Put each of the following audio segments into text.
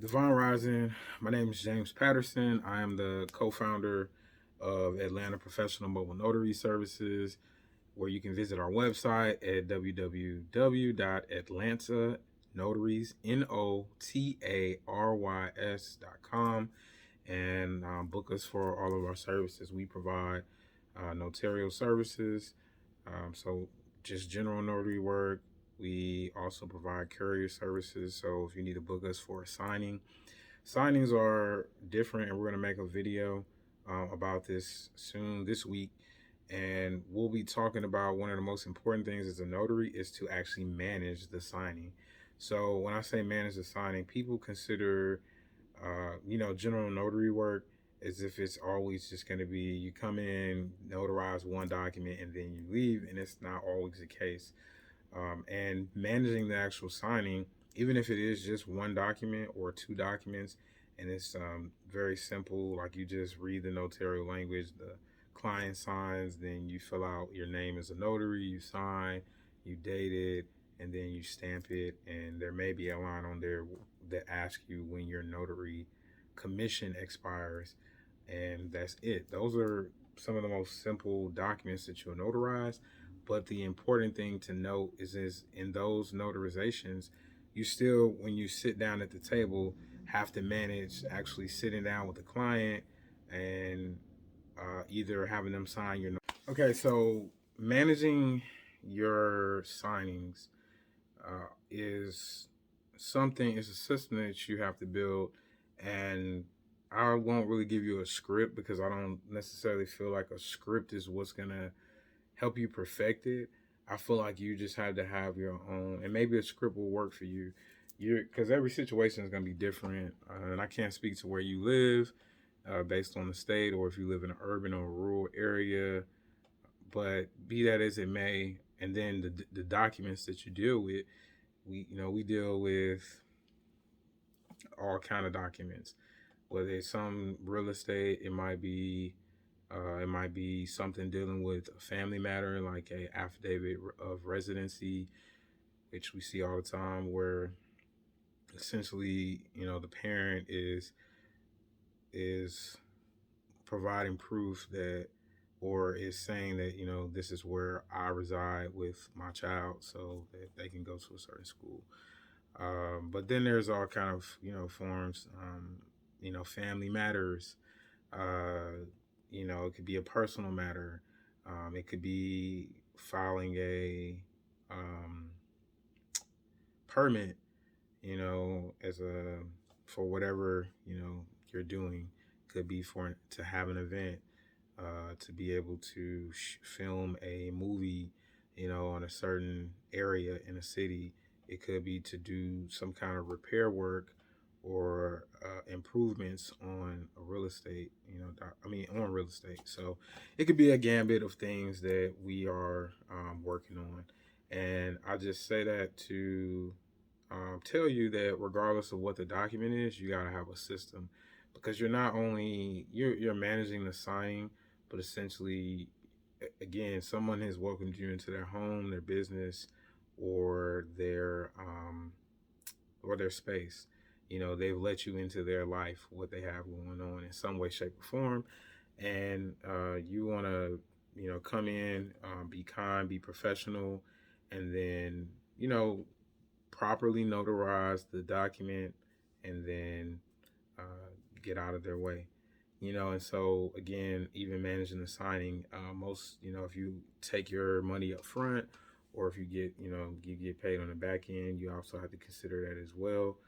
Divine Rising. My name is James Patterson. I am the co-founder of Atlanta Professional Mobile Notary Services, where you can visit our website at www.atlantanotarys.com and book us for all of our services. We provide notarial services, so just general notary work. We also provide courier services. So if you need to book us for a signing, signings are different, and we're going to make a video about this soon this week. And we'll be talking about one of the most important things as a notary is to actually manage the signing. So when I say manage the signing, people consider, general notary work as if it's always just going to be you come in, notarize one document, and then you leave, and it's not always the case. And managing the actual signing, even if it is just one document or two documents, and it's very simple, like you just read the notarial language, the client signs, then you fill out your name as a notary, you sign, you date it, and then you stamp it. And there may be a line on there that asks you when your notary commission expires, and that's it. Those are some of the most simple documents that you'll notarize. But the important thing to note is in those notarizations, you still, when you sit down at the table, have to manage actually sitting down with the client and either having them sign your. Okay, so managing your signings is something, it's a system that you have to build. And I won't really give you a script because I don't necessarily feel like a script is what's going to help you perfect it. I feel like you just have to have your own, and maybe a script will work for you. Because every situation is going to be different, and I can't speak to where you live, based on the state, or if you live in an urban or rural area. But be that as it may, and then the documents that you deal with, we deal with all kind of documents. Whether it's some real estate, it might be something dealing with a family matter, like a affidavit of residency, which we see all the time, where essentially, the parent is providing proof that, or is saying that, this is where I reside with my child, so that they can go to a certain school. But then there's all kind of forms, family matters. It could be a personal matter. It could be filing a um, permit, as a for whatever you're doing. Could be for to have an event, to be able to film a movie, on a certain area in a city. It could be to do some kind of repair work or improvements on a real estate, on real estate. So it could be a gambit of things that we are working on. And I just say that to tell you that regardless of what the document is, you got to have a system, because you're not only you're managing the signing, but essentially, again, someone has welcomed you into their home, their business, or their space. They've let you into their life, what they have going on in some way, shape, or form, and you want to, come in, be kind, be professional, and then properly notarize the document, and then get out of their way. And so again, even managing the signing, most, if you take your money up front, or if you get paid on the back end, you also have to consider that as well.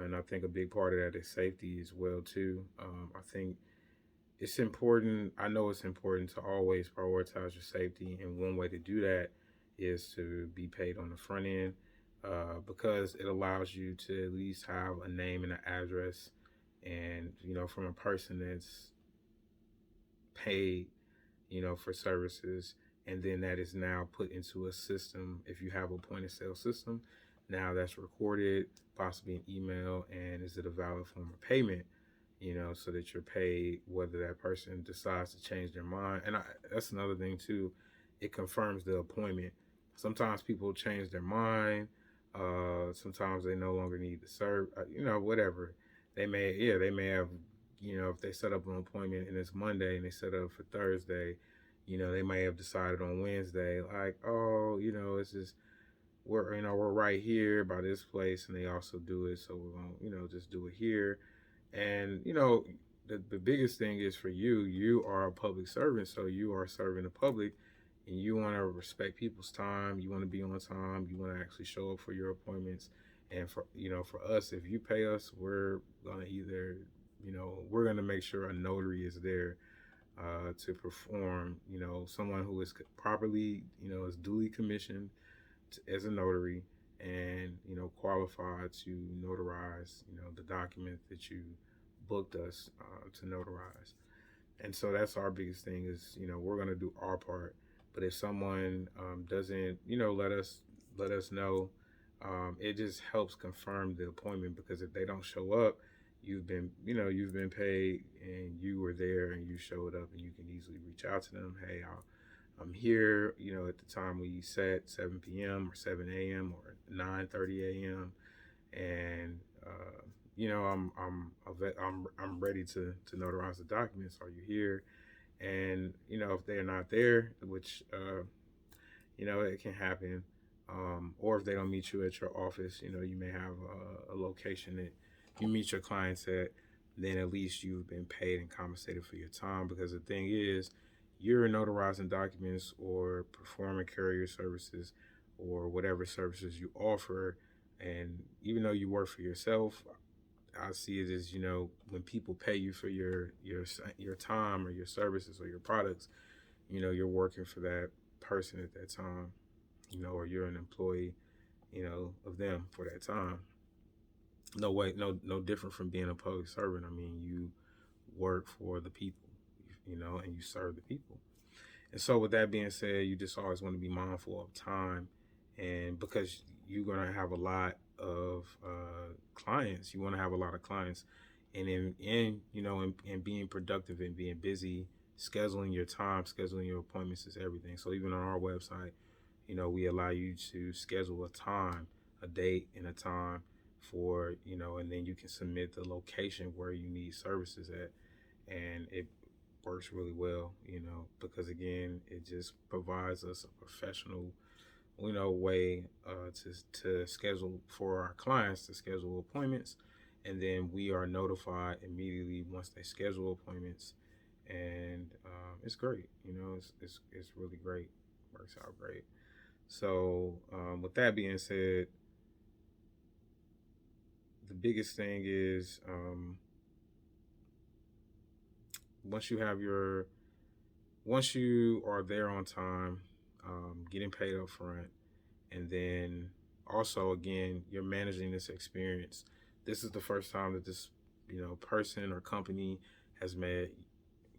And I think a big part of that is safety as well too. I think it's important. I know it's important to always prioritize your safety, and one way to do that is to be paid on the front end, because it allows you to at least have a name and an address, and from a person that's paid, for services, and then that is now put into a system. If you have a point of sale system, now that's recorded, possibly an email, and is it a valid form of payment? So that you're paid whether that person decides to change their mind. And that's another thing too. It confirms the appointment. Sometimes people change their mind. Sometimes they no longer need to serve. Whatever. they may have, if they set up an appointment and it's Monday and they set up for Thursday, they may have decided on Wednesday, like, oh, it's just we're right here by this place, and they also do it, so we're gonna, just do it here. And the biggest thing is for you are a public servant, so you are serving the public, and you want to respect people's time, you want to be on time, you want to actually show up for your appointments. And for us, if you pay us, we're gonna either, we're gonna make sure a notary is there to perform, someone who is properly, is duly commissioned as a notary, and qualified to notarize, the document that you booked us to notarize. And so that's our biggest thing is, we're going to do our part. But if someone doesn't, let us know, it just helps confirm the appointment, because if they don't show up, you've been paid, and you were there and you showed up, and you can easily reach out to them. Hey, I'm here, at the time we set, 7 p.m. or 7 a.m. or 9:30 a.m. And I'm ready to notarize the documents. Are you here? And if they're not there, which it can happen, or if they don't meet you at your office, you may have a location that you meet your clients at. Then at least you've been paid and compensated for your time, because the thing is, you're notarizing documents or performing carrier services or whatever services you offer. And even though you work for yourself, I see it as, when people pay you for your time or your services or your products, you're working for that person at that time, or you're an employee, of them for that time. No way, no different from being a public servant. I mean, you work for the people, and you serve the people. And so with that being said, you just always want to be mindful of time, and because you're going to have a lot of clients, you want to have a lot of clients, and in being productive and being busy, scheduling your time, scheduling your appointments is everything. So even on our website, we allow you to schedule a time, a date and a time for, and then you can submit the location where you need services at. And it works really well, because again, it just provides us a professional, way to schedule for our clients to schedule appointments, and then we are notified immediately once they schedule appointments, and it's great. It's really great. Works out great. So with that being said, the biggest thing is once you are there on time, getting paid up front, and then also again, you're managing this experience. This is the first time that this, person or company has met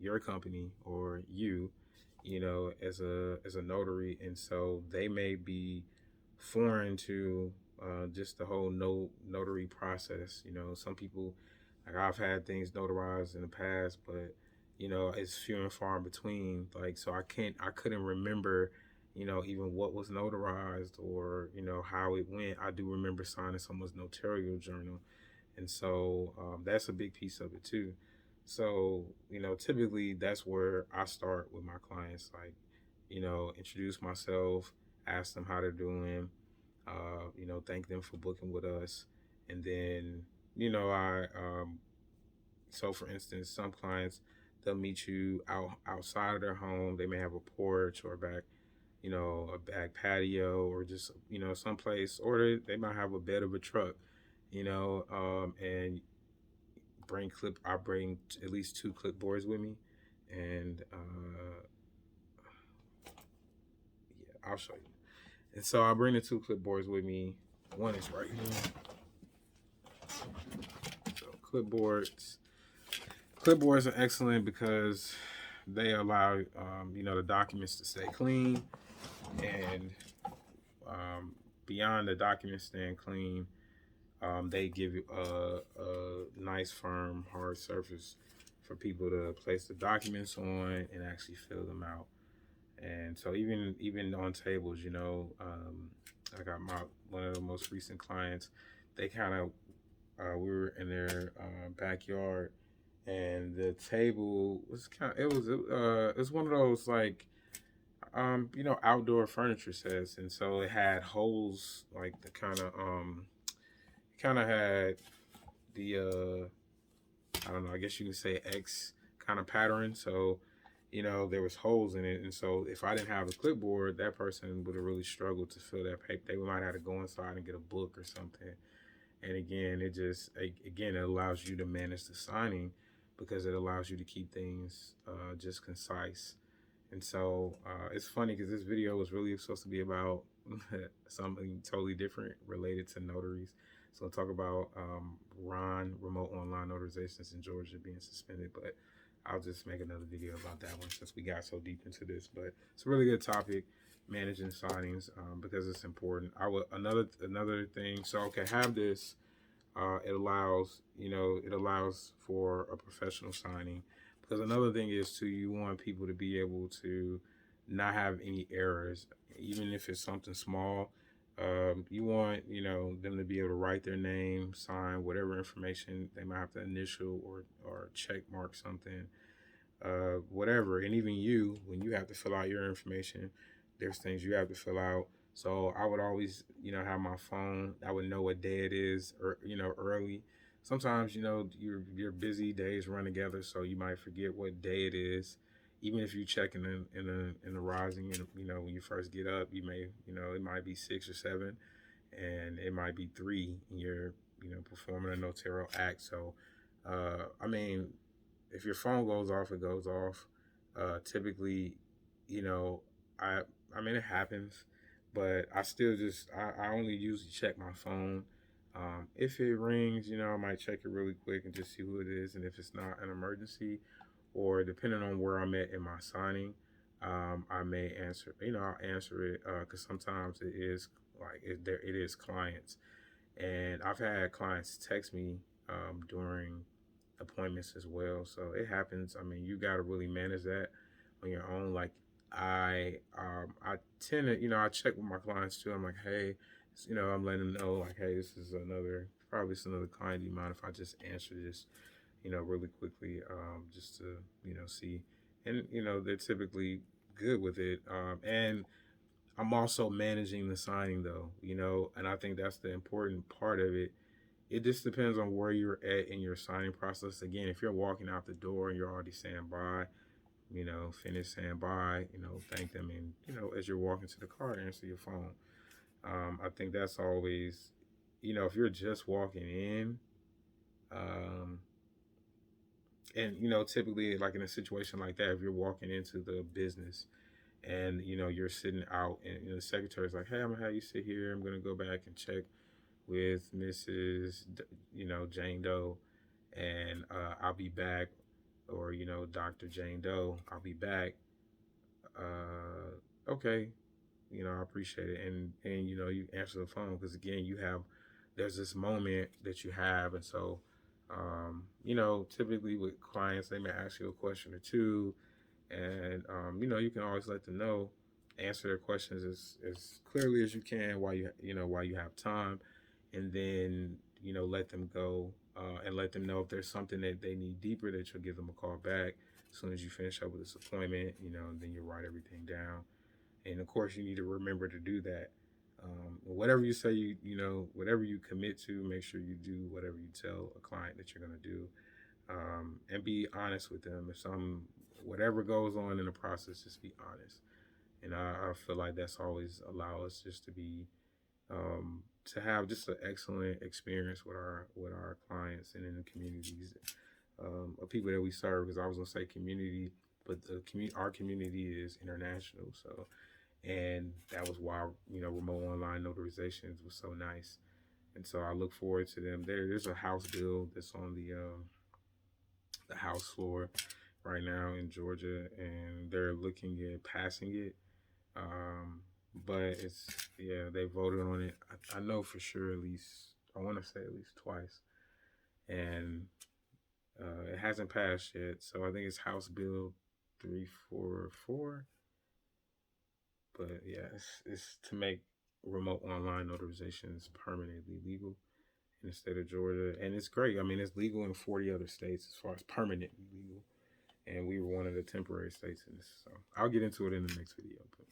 your company or you, as a notary, and so they may be foreign to just the whole notary process. Some people, like, I've had things notarized in the past, but it's few and far in between. Like, so I couldn't remember, even what was notarized, or how it went. I do remember signing someone's notarial journal, and so that's a big piece of it too. So typically that's where I start with my clients. Like, introduce myself, ask them how they're doing, thank them for booking with us, and then I so for instance, some clients, they'll meet you outside of their home. They may have a porch or a back patio, or just someplace, or they might have a bed of a truck, and I bring at least 2 clipboards with me, and yeah, I'll show you. And so I bring the 2 clipboards with me. One is right here. So clipboards are excellent because they allow the documents to stay clean, and beyond the documents staying clean, they give you a nice, firm, hard surface for people to place the documents on and actually fill them out. And so even on tables, I got one of the most recent clients. They kind of We were in their backyard, and the table was it was one of those like outdoor furniture sets, and so it had holes like the kind of had the I don't know, I guess you can say X kind of pattern. So, there was holes in it, and so if I didn't have a clipboard, that person would have really struggled to fill that paper. They might have to go inside and get a book or something. And again, it allows you to manage the signing because it allows you to keep things just concise. And so it's funny because this video was really supposed to be about something totally different related to notaries. So I'll talk about Ron, remote online notarizations in Georgia being suspended, but I'll just make another video about that one since we got so deep into this. But it's a really good topic, managing signings, because it's important. I would another thing. So okay, have this. It allows for a professional signing because another thing is too, you want people to be able to not have any errors, even if it's something small. You want them to be able to write their name, sign whatever information they might have to initial or check mark something, whatever. And even you, when you have to fill out your information, there's things you have to fill out. So I would always, have my phone. I would know what day it is, or early. Sometimes, your busy days run together, so you might forget what day it is. Even if you check in the rising, and when you first get up, you may, it might be 6 or 7, and it might be 3, and you're, performing a notarial act. So, I mean, if your phone goes off, it goes off. Typically, you know, I I mean it happens, but I still I only usually check my phone. If it rings, I might check it really quick and just see who it is, and if it's not an emergency, or depending on where I'm at in my signing, I may answer. I'll answer it because sometimes it is like it is clients, and I've had clients text me during appointments as well. So it happens. I mean, you got to really manage that on your own. Like I tend to, I check with my clients too. I'm like, hey, I'm letting them know like, hey, this is another client. Do you mind if I just answer this, really quickly, just to, see, and they're typically good with it. And I'm also managing the signing though, and I think that's the important part of it. It just depends on where you're at in your signing process. Again, if you're walking out the door and you're already saying bye, finish saying bye, thank them, and as you're walking to the car, answer your phone. I think that's always, if you're just walking in, um, and typically like in a situation like that, if you're walking into the business and you're sitting out, and the secretary's like, hey, I'm gonna have you sit here. I'm gonna go back and check with Mrs. Jane Doe, and I'll be back, or Dr. Jane Doe, I'll be back. Okay, I appreciate it, and you answer the phone because again, there's this moment that you have, and so typically with clients, they may ask you a question or two, and you can always let them know, answer their questions as clearly as you can while you have time, and then let them go, and let them know if there's something that they need deeper, that you'll give them a call back as soon as you finish up with this appointment, and then you write everything down, and of course you need to remember to do that. Whatever you say, whatever you commit to, make sure you do whatever you tell a client that you're going to do, and be honest with them. If whatever goes on in the process, just be honest. And I feel like that's always allow us just to have just an excellent experience with our clients and in the communities of people that we serve. Because I was gonna say community, but our community is international. So, and that was why remote online notarizations was so nice. And so I look forward to them. There's a house bill that's on the House floor right now in Georgia, and they're looking at passing it. Um, but they voted on it. I know for sure at least, I want to say at least twice, and it hasn't passed yet. So I think it's House Bill 344. But yeah, it's to make remote online notarizations permanently legal. in the state of Georgia, and it's great. I mean, it's legal in 40 other states as far as permanently legal, and we were one of the temporary states in this. So I'll get into it in the next video. But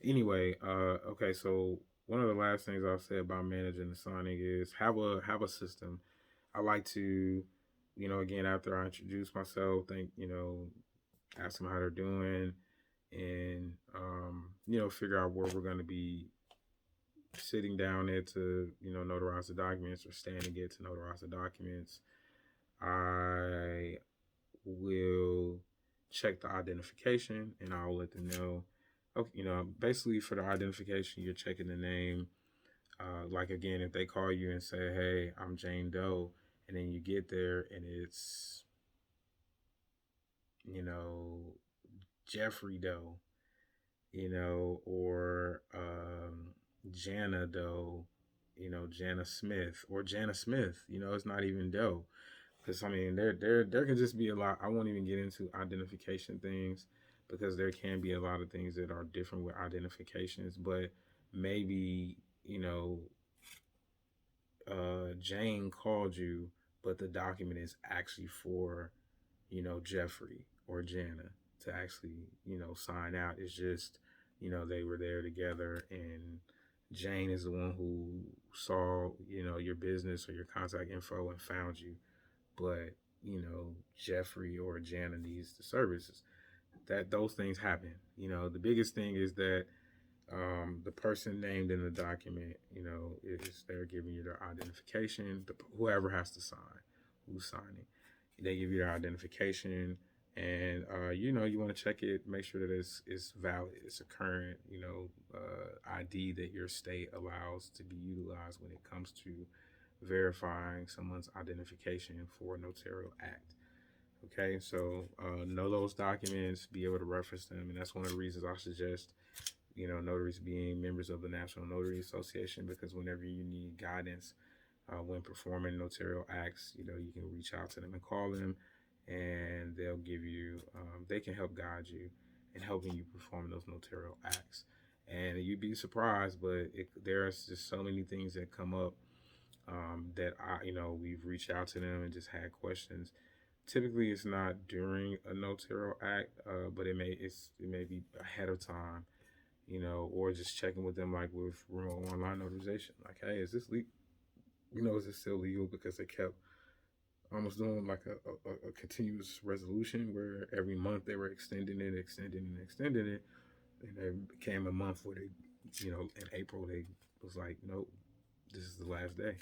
anyway, okay, so one of the last things I'll say about managing the signing is have a system. I like to, again, after I introduce myself, ask them how they're doing, and figure out where we're going to be sitting down there to notarize the documents or standing it to notarize the documents. I will check the identification and I'll let them know. Okay, basically for the identification, you're checking the name. Like again, if they call you and say, "Hey, I'm Jane Doe," and then you get there and it's Jeffrey Doe, or Jana Doe, Jana Smith or Jana Smith. It's not even Doe. Because I mean, there can just be a lot. I won't even get into identification things because there can be a lot of things that are different with identifications. But maybe Jane called you, but the document is actually for Jeffrey or Jana to actually sign out. It's just they were there together and Jane is the one who saw your business or your contact info and found you, but Jeffrey or Jana needs the services. That those things happen. The biggest thing is that the person named in the document, is they're giving you their identification. Whoever has to sign, who's signing, they give you their identification, and you want to check it, make sure that it's valid, it's a current, ID that your state allows to be utilized when it comes to verifying someone's identification for a notarial act. Okay, so know those documents, be able to reference them, and that's one of the reasons I suggest notaries being members of the National Notary Association, because whenever you need guidance when performing notarial acts, you can reach out to them and call them, and they'll give you, they can help guide you in helping you perform those notarial acts. And you'd be surprised, but there's just so many things that come up that we've reached out to them and just had questions. Typically, it's not during a notarial act, but it may be ahead of time, or just checking with them, like with remote online notarization. Like, hey, is this legal? Is it still legal? Because they kept almost doing like a continuous resolution where every month they were extending it, and there became a month where they, in April they was like, nope, this is the last day,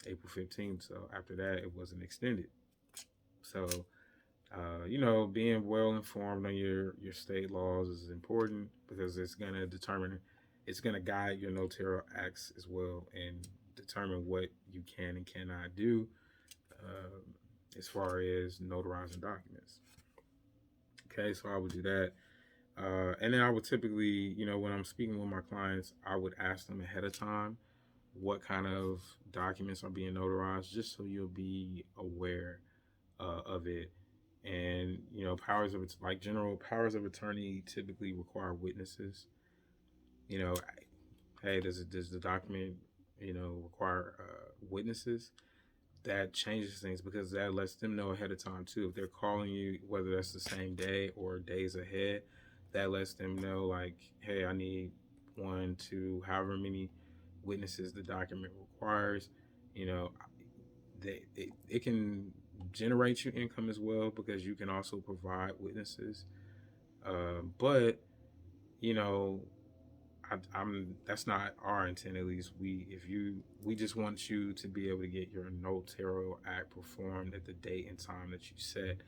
April 15th. So after that, it wasn't extended. So being well informed on your state laws is important because it's gonna guide your notarial acts as well and determine what you can and cannot do uh, as far as notarizing documents. Okay, so I would do that. And then I would typically, when I'm speaking with my clients, I would ask them ahead of time what kind of documents are being notarized, just so you'll be aware of it. And general powers of attorney typically require witnesses. You know, hey, does the document require witnesses? That changes things because that lets them know ahead of time too. If they're calling you, whether that's the same day or days ahead, that lets them know like, hey, I need one, two, however many witnesses the document requires. You know, it can generate you income as well because you can also provide witnesses. But you know, I'm that's not our intent. At least we just want you to be able to get your notarial act performed at the date and time that you set,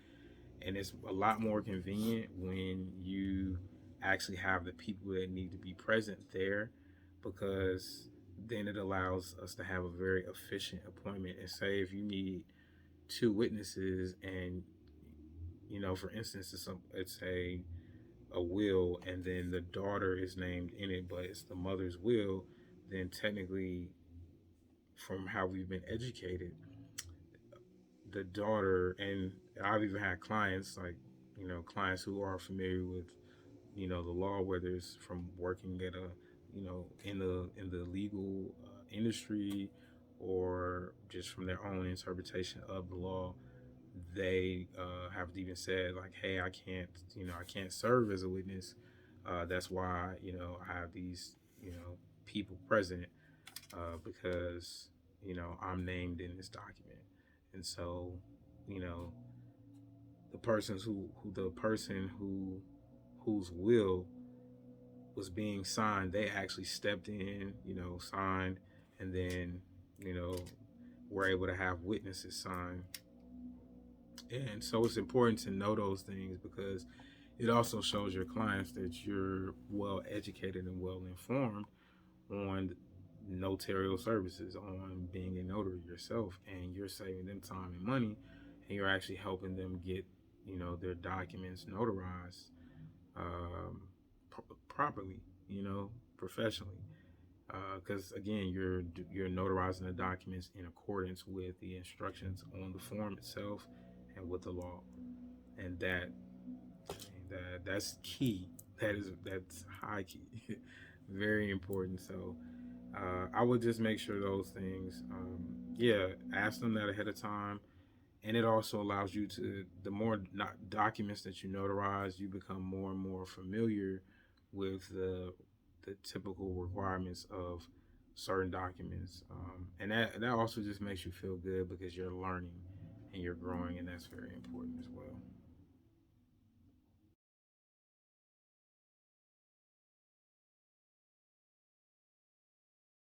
and it's a lot more convenient when you actually have the people that need to be present there, because then it allows us to have a very efficient appointment. And say if you need two witnesses, and for instance, it's a will, and then the daughter is named in it, but it's the mother's will, then technically, from how we've been educated, the daughter, and I've even had clients like, clients who are familiar with, the law, whether it's from working at a, in the legal industry, or just from their own interpretation of the law, they have even said like, "Hey, I can't serve as a witness. That's why I have these people present because I'm named in this document." And so, you know, the person whose will was being signed, they actually stepped in, signed, and then you know were able to have witnesses sign. And so it's important to know those things because it also shows your clients that you're well educated and well informed on notarial services, on being a notary yourself, and you're saving them time and money, and you're actually helping them get their documents notarized properly, professionally. Because again, you're notarizing the documents in accordance with the instructions on the form itself and with the law, and that's key. That's high key, very important. So I would just make sure those things. Yeah, ask them that ahead of time, and it also allows you to, the more documents that you notarize, you become more and more familiar with the typical requirements of certain documents, and that also just makes you feel good because you're learning and you're growing, and that's very important as well.